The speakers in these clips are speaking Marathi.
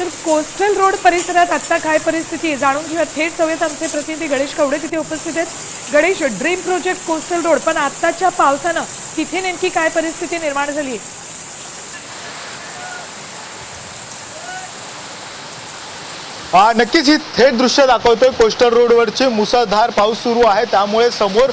तर कोस्टल रोड परिसरात आता काय परिस्थिती आहे जाणून घेऊया. थेट जाऊयात, आमचे प्रतिनिधी गणेश कवडे तिथे उपस्थित आहेत. Ganesh, dream project coastal road, पण आताच्या पावसानं तिथे नेमकी काय परिस्थिती निर्माण झाली आहे? नक्कीच ही थेट दृश्य दाखवतोय. कोस्टल रोडवरचे मुसळधार पाऊस सुरू आहे, त्यामुळे समोर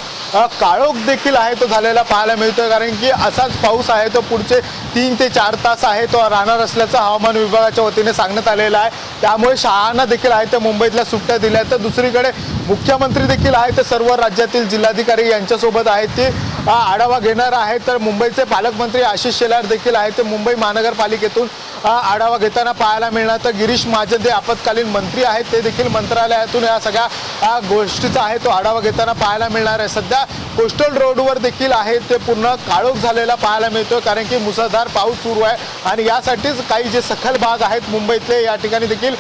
काळोख देखील आहे तो झालेला पाहायला मिळतोय. कारण की असाच पाऊस आहे तो पुढचे 3 ते 4 तास आहे तो राहणार असल्याचं हवामान विभागाच्या वतीने सांगण्यात आलेलं आहे. त्यामुळे शाळांना देखील आहे ते मुंबईतल्या सुट्ट्या दिल्या आहेत. तर दुसरीकडे मुख्यमंत्री देखील आहे ते सर्व राज्यातील जिल्हाधिकारी यांच्यासोबत आहेत ते आढावा घेणार आहेत. तर मुंबईचे पालकमंत्री आशिष शेलार देखील आहेत ते मुंबई महानगरपालिकेतून आढावा घेताना पाहायला मिळणार. तर गिरीश महाजन जे आपत्कालीन मंत्री आहेत ते देखील मंत्रालयातून या सगळ्या गोष्टीचा आहे तो आढावा घेताना पाहायला मिळणार आहे. सध्या कोस्टल रोडवर देखील आहे ते पूर्ण काळोख झालेला पाहायला मिळतोय, कारण की मुसळधार पाऊस सुरू आहे आणि यासाठीच काही जे सखल भाग आहेत मुंबईतले या ठिकाणी देखील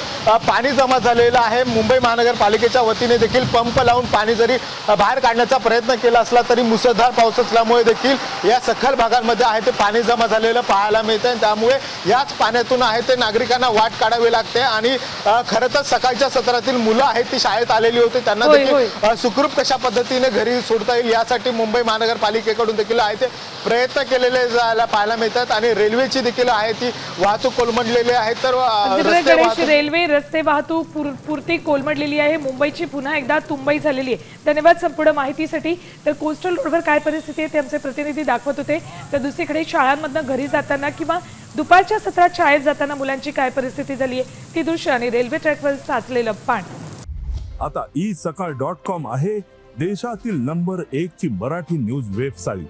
पाणी जमा झालेलं आहे. मुंबई महानगरपालिकेच्या वतीने देखील पंप लावून पाणी जरी बाहेर काढण्याचा प्रयत्न केला असला तरी मुसळधार पाऊस असल्यामुळे देखील या सखल भागांमध्ये आहे ते पाणी जमा झालेलं पाहायला मिळतंय. त्यामुळे याच पाण्यातून आहे ते नागरिकांना वाट काढावी लागते आणि खरं तर सकाळच्या सत्रातील मुलं आहेत ती शाळेत आलेली होती, त्यांना देखील सुखरूप कशा पद्धतीने घरी सोडता येईल यासाठी मुंबई महानगरपालिकेकडून देखील आहे ते प्रयत्न केलेले जायला पाहायला मिळतात. आणि रेल्वेची देखील आहे ती वाहतूक कोलमडलेली आहे. तर रेल्वे रस्ते वाहतूक पुरती कोलमडलेली आहे. मुंबईची पुन्हा एकदा तुंबई झालेली आहे. धन्यवाद संपूर्ण माहितीसाठी. तर कोस्टल रोडवर काय परिस्थिती आहे ते आमचे प्रतिनिधी दाखवत होते. तर दुसरीकडे शाळांमधनं घरी जाताना किंवा दुपारच्या सत्रात शाळेत जाताना मुलांची काय परिस्थिती झाली आहे ती दृश्य आणि रेल्वे ट्रॅकवर साचलेलं पाणी. आता isakal.com आहे देशातील नंबर 1 ची मराठी न्यूज वेबसाईट.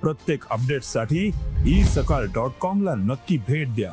प्रत्येक अपडेटसाठी isakal.com ला नक्की भेट द्या.